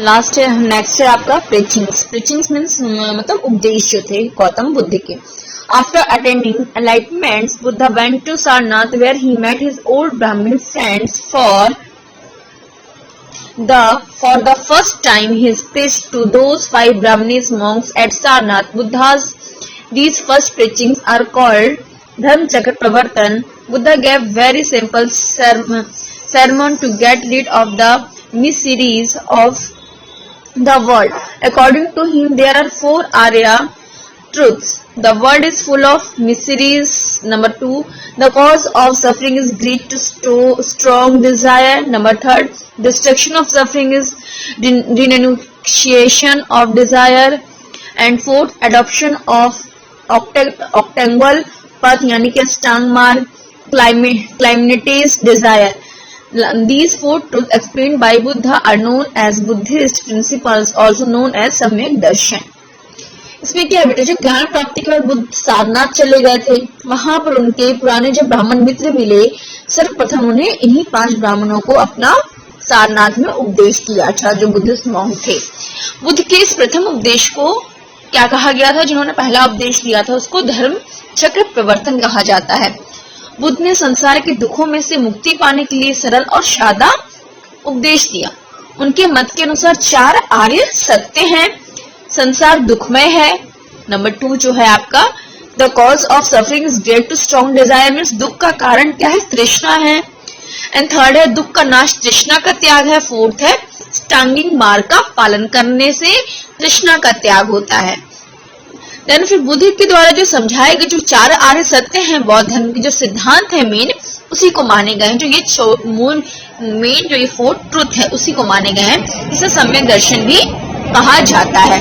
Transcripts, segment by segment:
Last है, next है आपका प्रीचिंग्स। प्रीचिंग्स मीन्स मतलब उपदेश जो थे गौतम बुद्ध के। After attending enlightenment, Buddha went to Sarnath where he met his old Brahmin friends for the first time. He preached to those 5 Brahmins monks at Sarnath. Buddha's these first preachings are called Dharmachakra Pravartan. Buddha gave very simple sermon to get rid of the miseries of the world. According to him, there are 4 Arya truths. The world is full of miseries. Number 2, the cause of suffering is greed to strong desire. Number 3, destruction of suffering is renunciation of desire. And 4th, adoption of octangle path यानी कि अष्टांग मार्ग, climacteric desire. These 4 truths explained by Buddha are known as Buddhist principles, also known as सम्यक दर्शन। इसमें क्या बेटा, जो ज्ञान प्राप्ति के बाद बुद्ध सारनाथ चले गए थे, वहां पर उनके पुराने जो ब्राह्मण मित्र मिले, सर्वप्रथम उन्हें इन्हीं 5 ब्राह्मणों को अपना सारनाथ में उपदेश दिया था, जो बुद्धिस्ट मॉन्क थे। बुद्ध के इस प्रथम उपदेश को क्या कहा गया था? जिन्होंने पहला उपदेश दिया था उसको धर्म चक्र प्रवर्तन कहा जाता है। बुद्ध ने संसार के दुखों में से मुक्ति पाने के लिए सरल और सादा उपदेश दिया। उनके मत के अनुसार 4 आर्य सत्य हैं। संसार दुखमय है। नंबर 2 जो है आपका the cause of suffering is great to strong desire, means दुख का कारण क्या है? तृष्णा है। एंड 3rd है दुख का नाश तृष्णा का त्याग है। 4th है स्टांगिंग मार्ग का पालन करने से तृष्णा का त्याग होता है। देन फिर बुद्ध के द्वारा जो समझाए गए जो 4 आर्य सत्य हैं, बौद्ध धर्म के जो सिद्धांत है मेन, उसी को माने गए हैं। जो ये मूल मेन जो ये 4 ट्रुथ है उसी को माने गए हैं। इसे सम्यक दर्शन भी कहा जाता है।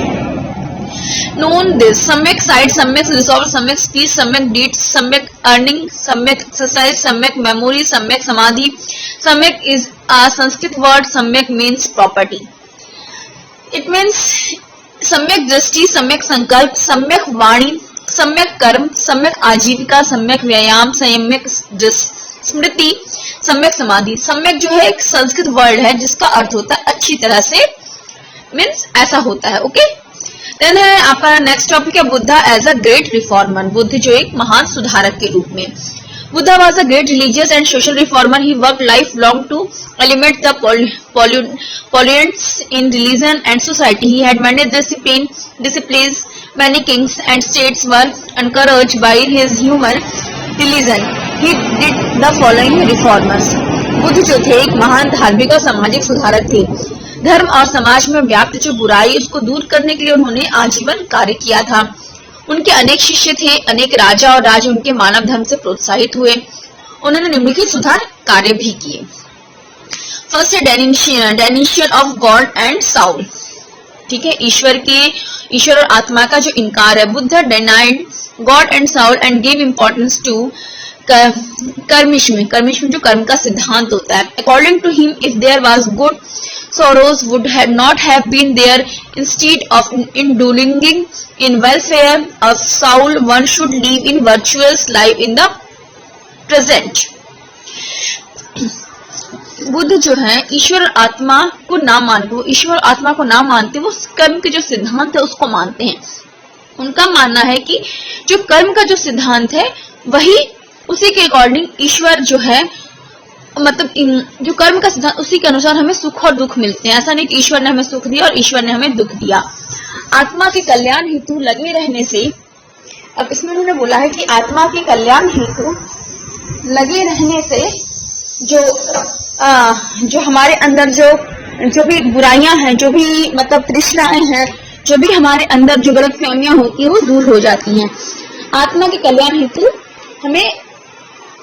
Known this सम्यक साइट, सम्यक रिसॉल्व, सम्यक स्पीच, सम्यक डीड, सम्यक अर्निंग, सम्यक एक्सरसाइज, सम्यक मेमोरी, सम्यक समाधि। सम्यक इज a संस्कृत वर्ड। सम्यक मीन्स प्रॉपर्टी। इट मीन्स सम्यक दृष्टि, सम्यक संकल्प, सम्यक वाणी, सम्यक कर्म, सम्यक आजीविका, सम्यक व्यायाम, सम्यक स्मृति, सम्यक समाधि। सम्यक जो है एक संस्कृत वर्ड है जिसका अर्थ होता है अच्छी तरह से, मीन्स ऐसा होता है। ओके, देन है आपका नेक्स्ट टॉपिक है Buddha as a great reformer. Buddha जो एक महान सुधारक के रूप में। Buddha was a great religious and social reformer. He work life long to eliminate the pollutants in religion and society. He had many disciplines. Many kings and states were encouraged by his humor religion. He did the following reformers. Buddha जो थे एक महान धार्मिक और सामाजिक सुधारक थे। धर्म और समाज में व्याप्त जो बुराई उसको दूर करने के लिए उन्होंने आजीवन कार्य किया था। उनके अनेक शिष्य थे। अनेक राजा और राज उनके मानव धर्म से प्रोत्साहित हुए। उन्होंने निम्नलिखित सुधार कार्य भी किए। फर्स्ट है denial of God and soul. ठीक है, ईश्वर और आत्मा का जो इनकार है। Buddha denied God and soul and give importance to karmism जो कर्म का सिद्धांत होता है। According to him, if there was good, sorrows would not have been there. Instead of indulging in welfare of soul, one should live in virtuous life in the present. Buddha जो है ईश्वर और आत्मा को ना मानते, वो ईश्वर और आत्मा को ना मानते, वो कर्म के जो सिद्धांत है उसको मानते हैं। उनका मानना है कि जो कर्म का जो सिद्धांत है वही उसी के अकॉर्डिंग ईश्वर जो है, मतलब जो कर्म का सिद्धांत उसी के अनुसार हमें सुख और दुख मिलते हैं। ऐसा नहीं कि ईश्वर ने हमें सुख दिया और ईश्वर ने हमें दुख दिया। आत्मा के कल्याण हेतु लगे रहने से, अब इसमें उन्होंने बोला है कि आत्मा के कल्याण हेतु लगे रहने से जो हमारे अंदर जो भी बुराइयां हैं, जो भी मतलब तृष्णाएं हैं, जो भी हमारे अंदर जो गलतफहमियां होती है वो दूर हो जाती हैं। आत्मा के कल्याण हेतु हमें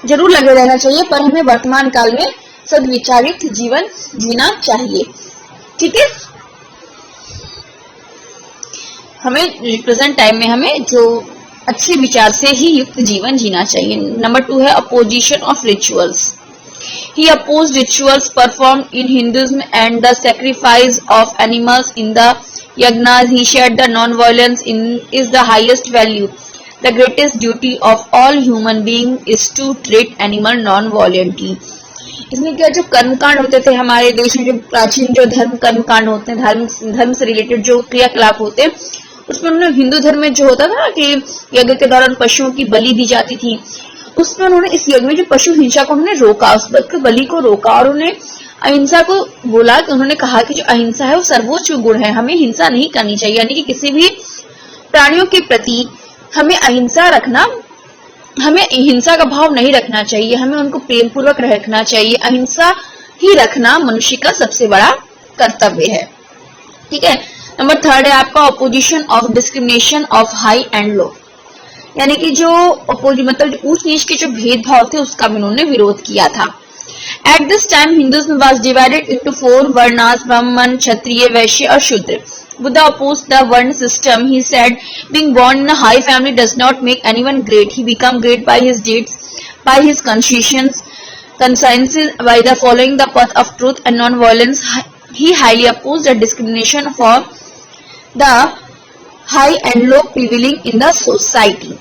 जरूर लगे रहना चाहिए, पर हमें वर्तमान काल में सद्विचारित जीवन जीना चाहिए। ठीक है, हमें प्रेजेंट टाइम में हमें जो अच्छे विचार से ही युक्त जीवन जीना चाहिए। नंबर 2 है opposition of rituals. He opposed rituals performed in Hinduism and the sacrifice of animals in the yagnas. He said that non-violence is the highest value. The greatest duty of all human beings is to treat animal non-violently. इसमें क्या जो कर्मकांड होते थे हमारे देश में, जो प्राचीन जो धर्म कर्मकांड होते हैं, धर्म से रिलेटेड जो क्रियाकलाप होते हैं, उसमें उन्होंने हिंदू धर्म में जो होता था ना कि यज्ञ के दौरान पशुओं की बलि दी जाती थी, उसमें उन्होंने इस यज्ञ में जो पशु हिंसा को उन्होंने रोका, उस बलि को रोका, और उन्हें अहिंसा को बोला कि उन्होंने कहा कि जो अहिंसा है वो सर्वोच्च गुण है, हमें हिंसा नहीं करनी चाहिए, यानी कि किसी भी प्राणियों के प्रति हमें अहिंसा रखना, हमें हिंसा का भाव नहीं रखना चाहिए, हमें उनको प्रेम पूर्वक रखना चाहिए, अहिंसा ही रखना मनुष्य का सबसे बड़ा कर्तव्य है। ठीक है। नंबर 3 है आपका opposition of discrimination of high and low, यानी कि जो मतलब ऊंच नीच के जो भेदभाव थे उसका भी उन्होंने विरोध किया था। At this time, Hinduism was divided into 4 varnas: Brahman, Kshatriya, Vaishya और Shudra. Buddha opposed the Varna system. He said, being born in a high family does not make anyone great. He become great by his deeds, by his consciences, by the following the path of truth and non-violence. He highly opposed the discrimination for the high and low prevailing in the society.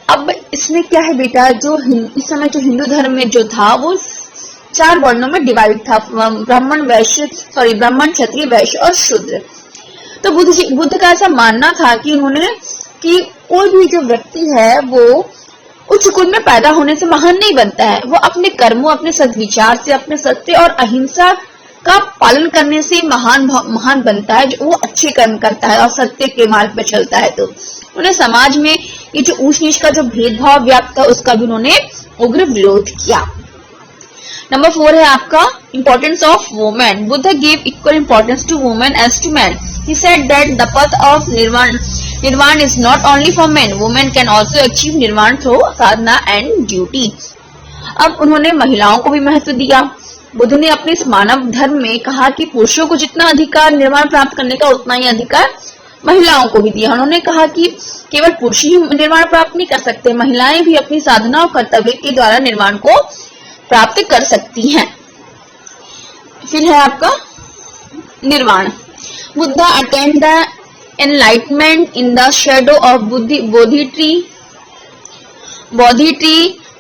अब इसमें क्या है बेटा, जो इस समय जो हिंदू धर्म में जो था वो 4 वर्णों में डिवाइड था, ब्राह्मण क्षत्रिय वैश्य और शूद्र। तो बुद्ध का ऐसा मानना था कि उन्होंने कि कोई भी जो व्यक्ति है वो उच्च कुल में पैदा होने से महान नहीं बनता है, वो अपने कर्मों, अपने सद्विचार से, अपने सत्य और अहिंसा का पालन करने से महान बनता है, जो वो अच्छे कर्म करता है और सत्य के मार्ग पर चलता है। तो उन्हें समाज में ये जो ऊंच नीच का जो भेदभाव व्याप्त था उसका भी उन्होंने उग्र विरोध किया। नंबर 4 है आपका importance of women. Buddha give equal importance to women as to man. He said that the path of nirvana is not only for men. Women can also achieve nirvana through sadhana and duty. अब उन्होंने महिलाओं को भी महत्व दिया। बुद्ध ने अपने इस मानव धर्म में कहा कि पुरुषों को जितना अधिकार निर्वाण प्राप्त करने का उतना ही अधिकार महिलाओं को भी दिया। उन्होंने कहा कि केवल पुरुष ही निर्वाण प्राप्त नहीं कर सकते, महिलाएं भी अपनी साधना और कर्तव्य के द्वारा निर्वाण को प्राप्त कर सकती हैं। फिर है आपका निर्वाण। Buddha attend the enlightenment in the shadow of Bodhi tree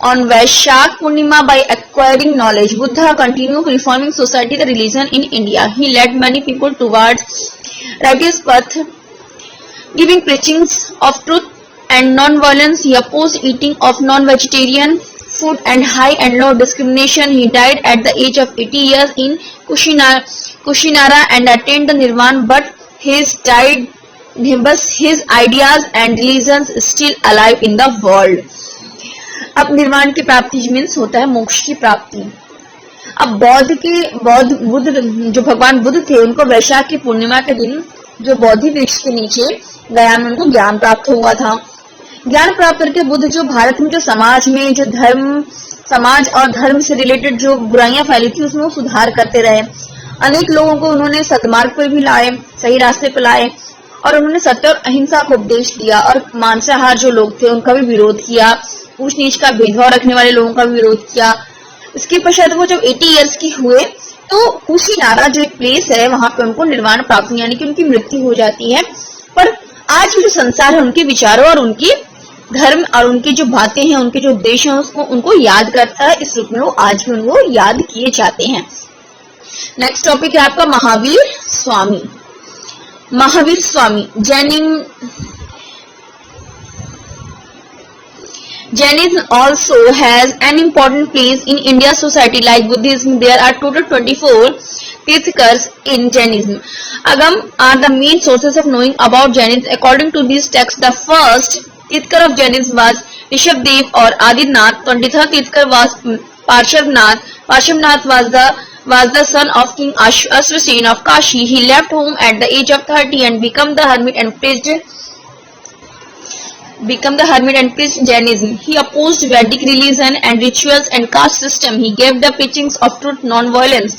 on Vaishak Purnima by acquiring knowledge. Buddha continued reforming society, the religion in India. He led many people towards righteous path, giving preachings of truth and non-violence. He opposed eating of non-vegetarian food and high and low discrimination. He died at the age of 80 years in Kushinara and attained the Nirvana, but his ideas and religions still alive in the world. अब निर्वाण की प्राप्ति means होता है मोक्ष की प्राप्ति। अब बुद्ध जो भगवान बुद्ध थे उनको वैशाख की पूर्णिमा के दिन जो बोधि वृक्ष के नीचे गया में उनको ज्ञान प्राप्त हुआ था। ज्ञान प्राप्त करके बुद्ध जो भारत में जो समाज में जो समाज और धर्म से रिलेटेड जो बुराइयां फैली थी उसमें वो सुधार करते रहे। अनेक लोगों को उन्होंने सद्मार्ग पर भी लाए, सही रास्ते पर लाए, और उन्होंने सत्य और अहिंसा को उपदेश दिया, और मांसाहार जो लोग थे उनका भी विरोध किया, ऊंच नीच का भेदभाव रखने वाले लोगों का विरोध किया। इसके पश्चात वो जब 80 इयर्स की हुए तो कुशीनारा जो एक प्लेस है वहां पे उनको निर्वाण प्राप्त हुआ, यानी कि उनकी मृत्यु हो जाती है। पर आज भी जो संसार है उनके विचारों और उनकी धर्म और उनकी जो बातें हैं, उनके जो उद्देश्य हैं उसको उनको याद करता है। इस रूप में वो आज भी उनको याद किए जाते हैं। नेक्स्ट टॉपिक है आपका Mahavir Swami. Mahavir Swami Jainism also has an important place in India's society like Buddhism. There are total 24 Tirthakars in Jainism. Agam are the main sources of knowing about Jainism. According to these texts, the first Tirthakar of Jainism was Rishabdev or Adinath. 23rd Tirthakar was Parshavnath. Parshavnath was the son of King Ashwasena of Kashi. He left home at the age of 30 and became the hermit and preached Jainism. He opposed Vedic religion and rituals and caste system. He gave the preachings of truth, non-violence,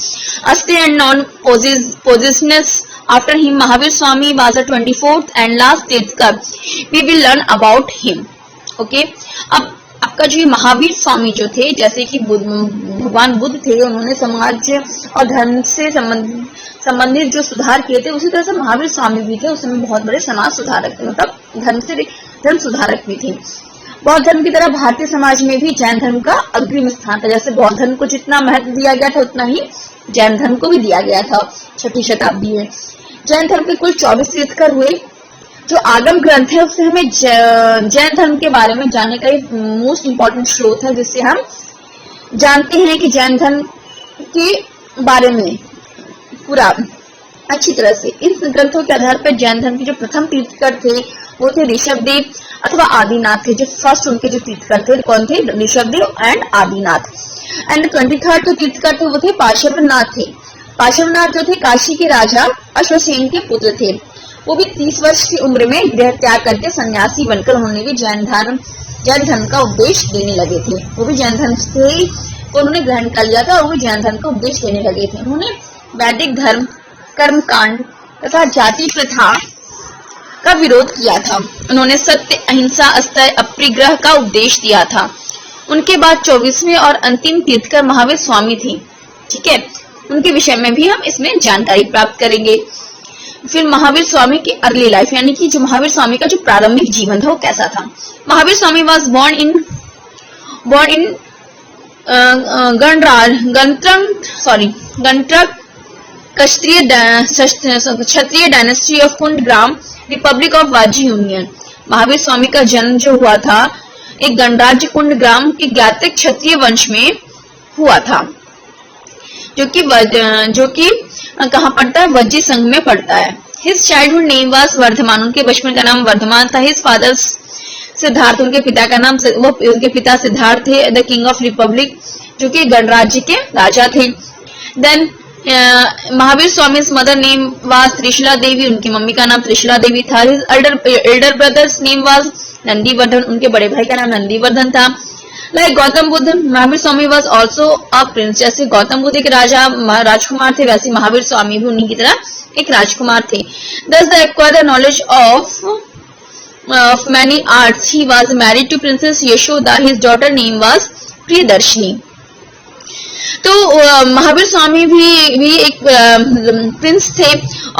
asteya and non-possessiveness. After him, Mahavir Swami was the 24th and last Tirthakar. We will learn about him. Okay. अब आपका जो महावीर स्वामी जो थे, जैसे कि भगवान बुद्ध थे, उन्होंने समाज और धर्म से संबंधित जो सुधार किए थे, उसी तरह से महावीर स्वामी भी थे। उस समय बहुत बड़े समाज सुधारक थे, मतलब धर्म सुधारक भी थे। बौद्ध धर्म की तरह भारतीय समाज में भी जैन धर्म का अग्रिम स्थान था। जैसे बौद्ध धर्म को जितना महत्व दिया गया था उतना ही जैन धर्म को भी दिया गया था 6वीं शताब्दी में। जैन धर्म के कुल 24 तीर्थकर हुए। जो आगम ग्रंथ है उससे हमें जैन धर्म के बारे में जानने का एक मोस्ट इम्पोर्टेंट स्रोत है, जिससे हम जानते हैं कि जैन धर्म के बारे में पूरा अच्छी तरह से। इन ग्रंथों के आधार पर जैन धर्म के जो प्रथम तीर्थकर थे वो थे ऋषभदेव अथवा आदिनाथ थे। जो फर्स्ट उनके जो तीर्थकर थे कौन थे? Rishabhdev and Adinath. And 23rd जो तीर्थकर थे वो थे पार्श्वनाथ थे। पार्श्वनाथ जो थे काशी के राजा अश्वसेन के पुत्र थे। वो भी 30 वर्ष की उम्र में गृह त्याग करके सन्यासी बनकर उन्होंने भी जैन धर्म का उपदेश देने लगे थे। वो भी जैन धर्म से ही उन्होंने ग्रहण कर लिया था और वो जैन धर्म का उपदेश देने लगे थे। उन्होंने वैदिक धर्म, कर्म कांड तथा जाति प्रथा का विरोध किया था। उन्होंने सत्य, अहिंसा, अस्तेय, अपरिग्रह का उपदेश दिया था। उनके बाद 24वें और अंतिम तीर्थकर महावीर स्वामी थे। ठीक है, उनके विषय में भी हम इसमें जानकारी प्राप्त करेंगे। फिर महावीर स्वामी की अर्ली लाइफ, यानी कि जो महावीर स्वामी का जो प्रारंभिक जीवन था वो कैसा था। Mahavir Swami was born in Gantrak Kshatriya dynasty of Kundagram, republic of Vajji union. Mahavir Swami का जन्म जो हुआ था एक गणराज्य कुंडग्राम के ज्ञातिक क्षत्रिय वंश में हुआ था, जो कि कहाँ पड़ता है? वज्जी संघ में पड़ता है। His childhood name was Vardhaman, उनके बचपन का नाम वर्धमान था। हिज फादर सिद्धार्थ, उनके पिता का नाम उनके पिता सिद्धार्थ थे। द किंग ऑफ रिपब्लिक, जो कि गणराज्य के राजा थे। Then Mahavir Swami mother name was Trishala Devi, उनकी मम्मी का नाम त्रिशला देवी था। His elder brother's name was Nandivardhan, उनके बड़े भाई का नाम नंदीवर्धन था। Like Gautam Buddha, Mahavir Swami was also a prince. जैसे गौतम बुद्ध एक राजकुमार थे, वैसे महावीर स्वामी भी उन्हीं की तरह एक राजकुमार थे। Thus they acquired the knowledge of many arts. He was married to Princess Yashoda. His daughter name was Priyadarshini. तो महावीर स्वामी भी एक प्रिंस थे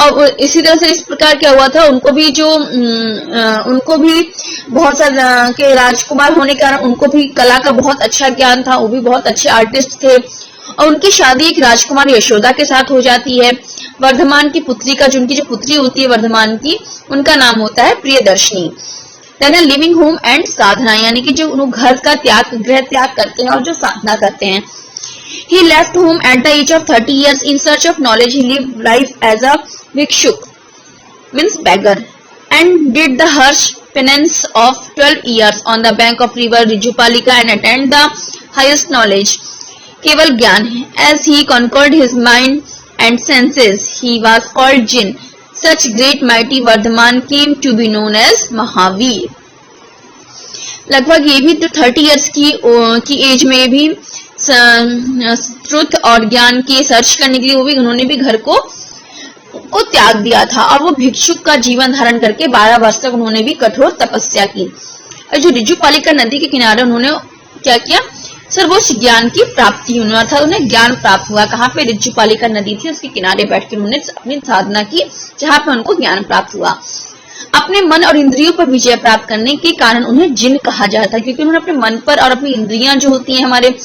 और इसी तरह से इस प्रकार क्या हुआ था, उनको भी बहुत सारे के राजकुमार होने के कारण उनको भी कला का बहुत अच्छा ज्ञान था। वो भी बहुत अच्छे आर्टिस्ट थे और उनकी शादी एक राजकुमार यशोदा के साथ हो जाती है। वर्धमान की पुत्री का, जो उनकी जो पुत्री होती है वर्धमान की, उनका नाम होता है प्रियदर्शनी। लिविंग होम एंड साधना, यानी कि जो घर का गृह त्याग करते हैं और जो साधना करते हैं। He left home at the age of 30 years in search of knowledge. He lived life as a vikshuk, means beggar, and did the harsh penance of 12 years on the bank of river Rijupalika and attained the highest knowledge, Keval Gyan. As he conquered his mind and senses, he was called Jin. Such great mighty Vardhaman came to be known as Mahavir. लगभग ये भी तो 30 years की as में भी truth और ज्ञान की सर्च करने के लिए उन्होंने भी घर को त्याग दिया था और वो भिक्षुक का जीवन धारण करके 12 वर्ष तक उन्होंने भी कठोर तपस्या की। और जो रिजुपालिका नदी के किनारे उन्होंने क्या किया? सर्वोच्च ज्ञान की प्राप्ति हुई, अर्थात उन्हें ज्ञान प्राप्त हुआ। कहाँ पे? रिजुपालिका नदी थी, उसके किनारे बैठ के उन्होंने अपनी साधना की, जहाँ पे उनको ज्ञान प्राप्त हुआ। अपने मन और इंद्रियों पर विजय प्राप्त करने के कारण उन्हें जिन कहा जाता है, क्योंकि उन्होंने अपने मन पर और अपनी इंद्रियां जो होती हैं हमारे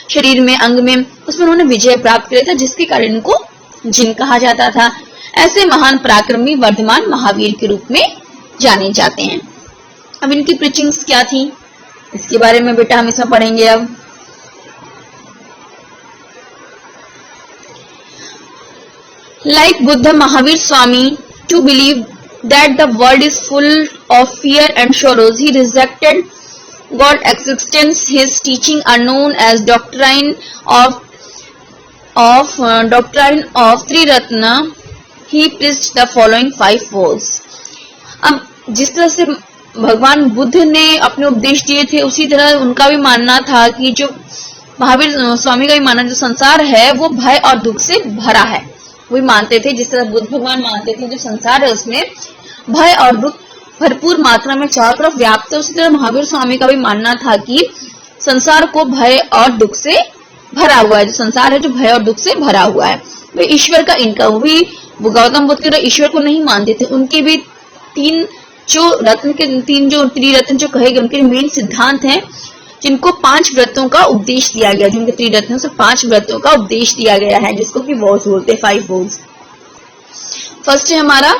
शरीर में, अंग में, उसमें उन्होंने विजय प्राप्त किया था, जिसके कारण इनको जिन कहा जाता था। ऐसे महान पराक्रमी वर्धमान महावीर के रूप में जाने जाते हैं। अब इनकी प्रीचिंग्स क्या थी, इसके बारे में बेटा हम इसमें पढ़ेंगे। अब like Buddha, Mahavir Swami to believe that the world is full of fear and sorrows. He rejected God's existence. His teaching are known as doctrine of Triratna. He preached the following 5 words. अब जिस तरह से भगवान बुद्ध ने अपने उपदेश दिए थे, उसी तरह उनका भी मानना था कि जो महावीर स्वामी का भी मानना, जो संसार है वो भय और दुख से भरा है। वही मानते थे, जिस तरह बुद्ध भगवान मानते थे जो संसार है उसमें भय और दुख भरपूर मात्रा में चारों तरफ व्याप्त है, उसी तरह महावीर स्वामी का भी मानना था कि संसार को भय और दुख से भरा हुआ है। जो संसार है जो भय और दुख से भरा हुआ है, वे ईश्वर का इनका वो भी गौतम बुद्ध के ईश्वर को नहीं मानते थे। उनके भी 3 जो रत्न के तीन जो त्रिरत्न जो कहे गए उनके मेन सिद्धांत हैं, जिनको 5 व्रतों का उपदेश दिया गया, जिनके त्रिरत्नों से 5 व्रतों का उपदेश दिया गया है, जिसको कि वॉर्स बोलते हैं, 5 वॉर्स। फर्स्ट है हमारा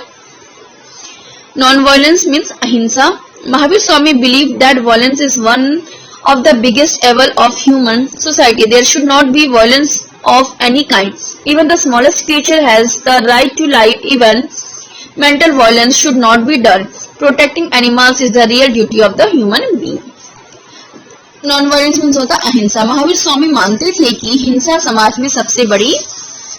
non violence means ahimsa. Mahavir Swami believe that violence is one of the biggest evil of human society. There should not be violence of any kind. Even the smallest creature has the right to life. Even mental violence should not be done. Protecting animals is the real duty of the human being. Non violence means होता अहिंसा। महावीर स्वामी मानते थे कि हिंसा समाज में सबसे बड़ी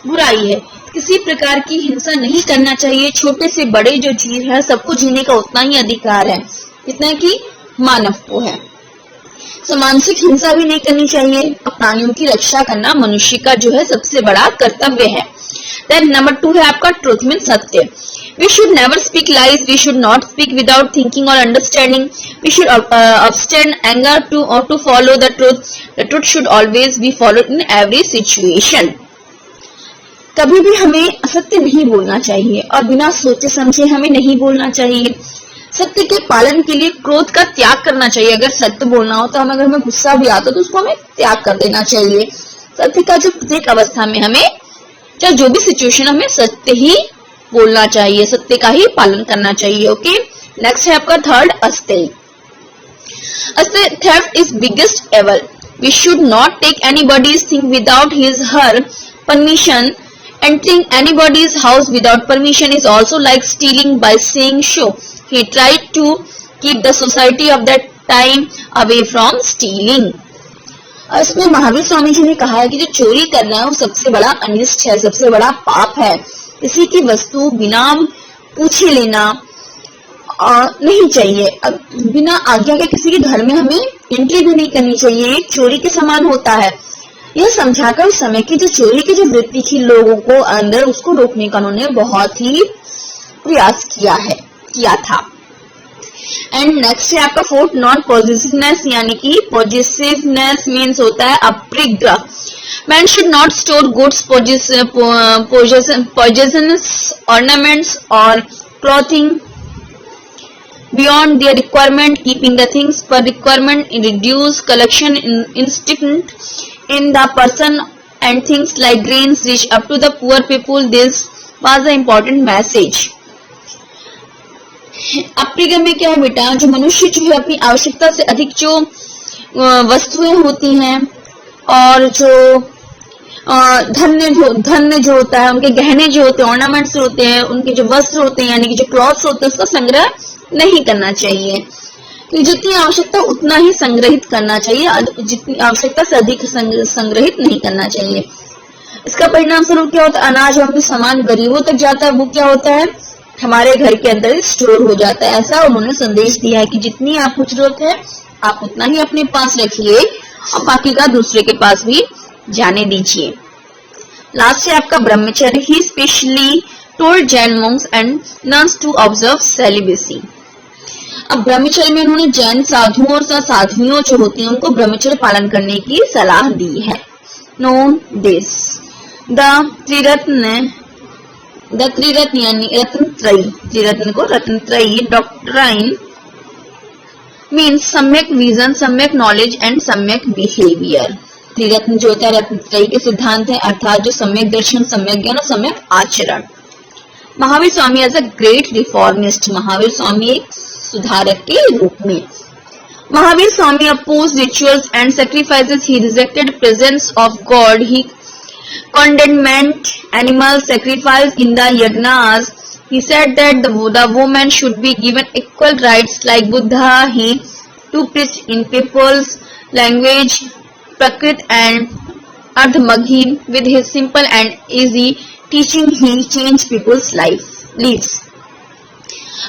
बुराई है। किसी प्रकार की हिंसा नहीं करना चाहिए। छोटे से बड़े जो जीव है सबको जीने का उतना ही अधिकार है जितना कि मानव को है। मानसिक हिंसा भी नहीं करनी चाहिए। प्राणियों की रक्षा करना मनुष्य का जो है सबसे बड़ा कर्तव्य है। देन नंबर 2 है आपका ट्रूथ मीन सत्य। We should never speak lies. We should not speak without thinking or understanding. We should abstain anger to follow the truth. The truth should always be followed in every situation. कभी भी हमें असत्य नहीं बोलना चाहिए और बिना सोचे समझे हमें नहीं बोलना चाहिए। सत्य के पालन के लिए क्रोध का त्याग करना चाहिए। अगर सत्य बोलना हो तो अगर हमें गुस्सा भी आता तो उसको हमें त्याग कर देना चाहिए। सत्य का जो प्रत्येक अवस्था में हमें चाहे जो भी सिचुएशन हमें सत्य ही बोलना चाहिए, सत्य का ही पालन करना चाहिए। ओके, नेक्स्ट है आपका third asteya. Asteya theft is biggest evil. We should not take anybody's thing without his her permission. Entering anybody's house without permission is also like stealing by saying so. He tried to keep the society of that time away from stealing. इसमें महावीर स्वामी जी ने कहा है कि जो चोरी करना है वो सबसे बड़ा अनिष्ट है, सबसे बड़ा पाप है। किसी की वस्तु बिना पूछे लेना नहीं चाहिए। अब बिना आज्ञा के किसी के घर में हमें एंट्री भी नहीं करनी चाहिए। चोरी के समान होता है। यह समझाकर उस समय की जो चोरी की जो वृत्ति थी लोगों को अंदर, उसको रोकने का उन्होंने बहुत ही प्रयास किया था। एंड नेक्स्ट है आपका फोर्थ नॉन पॉजिटिवनेस, यानी कि पॉजिटिवनेस मीन्स होता है aparigraha. Man should not store goods, poisonous ornaments और clothing beyond their requirement. Keeping the things per requirement reduce collection instinct in the person and things like grains reach up to the poor people. This was the important message. अपरिग्रह में क्या है बेटा, जो मनुष्य जो है अपनी आवश्यकता से अधिक जो वस्तुएं होती हैं और जो धन्य जो होता है, उनके गहने जो होते हैं, ऑर्नामेंट्स होते हैं, उनके जो वस्त्र होते हैं यानी कि जो क्लॉथ्स होते हैं, उसका संग्रह नहीं करना चाहिए। तो जितनी आवश्यकता उतना ही संग्रहित करना चाहिए, जितनी आवश्यकता से अधिक संग्रहित नहीं करना चाहिए। इसका परिणाम स्वरूप क्या होता है, अनाज और सामान गरीबों तक जाता है, वो क्या होता है हमारे घर के अंदर स्टोर हो जाता है। ऐसा उन्होंने संदेश दिया है कि जितनी आपको जरूरत है आप उतना ही अपने पास रखिए और बाकी का दूसरे के पास भी जाने दीजिए। लास्ट है आपका brahmacharya. He specially told Jain monks and nuns to observe celibacy. अब ब्रह्मचर्य में उन्होंने जैन साधुओं और साध्वियों जो होती हैं उनको ब्रह्मचर्य पालन करने की सलाह दी है। नोन दिस द त्रिरत्न यानी रत्नत्रयी, त्रिरत्न को रत्नत्रयी डॉक्ट्राइन मीन्स सम्यक विजन, सम्यक नॉलेज एंड सम्यक बिहेवियर। त्रिरत्न जो होता है रत्नत्रयी के सिद्धांत है, अर्थात जो सम्यक दर्शन, सम्यक ज्ञान और सम्यक आचरण। Mahavir Swami as a great reformist, Mahavir Swami एक सुधारक के रूप में। Mahavir Swami opposed rituals and sacrifices. He rejected presence of God. He condemned animal sacrifice in the yagnas. He said that the woman should be given equal rights like Buddha. He too preached in people's language, Prakrit and Ardhamaghi. With his simple and easy teaching, he changed people's lives.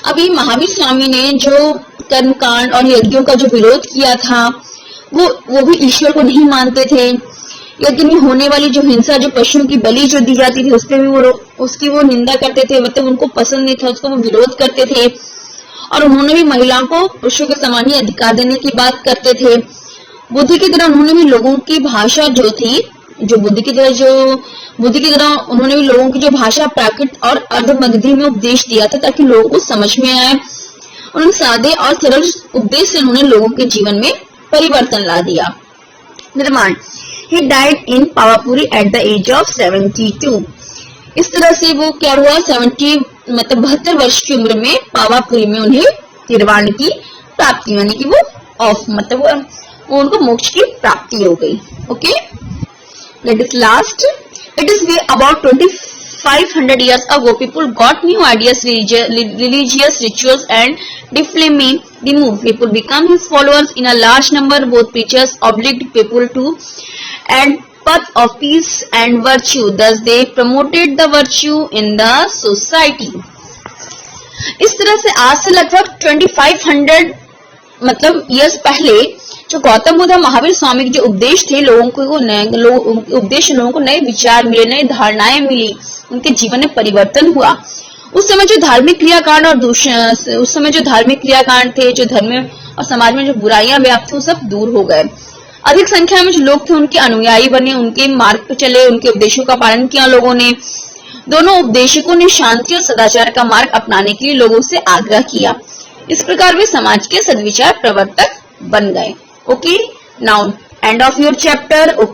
अभी महावीर स्वामी ने जो कर्मकांड और यज्ञों का जो विरोध किया था वो भी ईश्वर को नहीं मानते थे। यज्ञ में होने वाली जो हिंसा, जो पशुओं की बलि जो दी जाती थी उस पे भी उसकी वो निंदा करते थे, मतलब उनको पसंद नहीं था, उसको वो विरोध करते थे। और उन्होंने भी महिलाओं को पुरुषों के समान ही अधिकार देने की बात करते थे। बुद्धि की तरह उन्होंने भी लोगों की भाषा जो थी, बुद्धि की तरह उन्होंने भी लोगों की जो भाषा प्राकृत और अर्धमगधी में उपदेश दिया था ताकि लोगों को समझ में आए उन्होंने सादे और सरल उपदेश से उन्होंने लोगों के जीवन में परिवर्तन ला दिया। निर्माण, he died in Pawapuri at the age of 72। इस तरह से वो क्या हुआ, 70 मतलब 72 वर्ष की उम्र में पावापुरी में उन्हें निर्वाण की प्राप्ति, यानी कि वो ऑफ मतलब वो उनको मोक्ष की प्राप्ति हो गई। ओके, लेट इस last, it is about 2500 years ago people got new ideas, religious rituals and definitely removed. People become his followers in a large number. Both preachers obliged people to and path of peace and virtue. Thus they promoted the virtue in the society. इस तरह से आज से लगभग 2500 मतलब years पहले जो गौतम बुद्ध महावीर स्वामी के जो उपदेश थे, लोगों को नए उपदेश, लोगों को नए विचार मिले, नई धारणाएं मिली, उनके जीवन में परिवर्तन हुआ। उस समय जो धार्मिक क्रियाकांड और उस समय जो धार्मिक क्रियाकांड थे, जो धर्म में और समाज में जो बुराइयां व्याप्त थी, वो सब दूर हो गए। अधिक संख्या में जो लोग थे उनके अनुयायी बने, उनके मार्ग पर चले, उनके उपदेशों का पालन किया लोगों ने। दोनों उपदेशकों ने शांति और सदाचार का मार्ग अपनाने के लिए लोगों से आग्रह किया। इस प्रकार वे समाज के सद्विचार प्रवर्तक बन गए। Okay, now end of your chapter. Okay.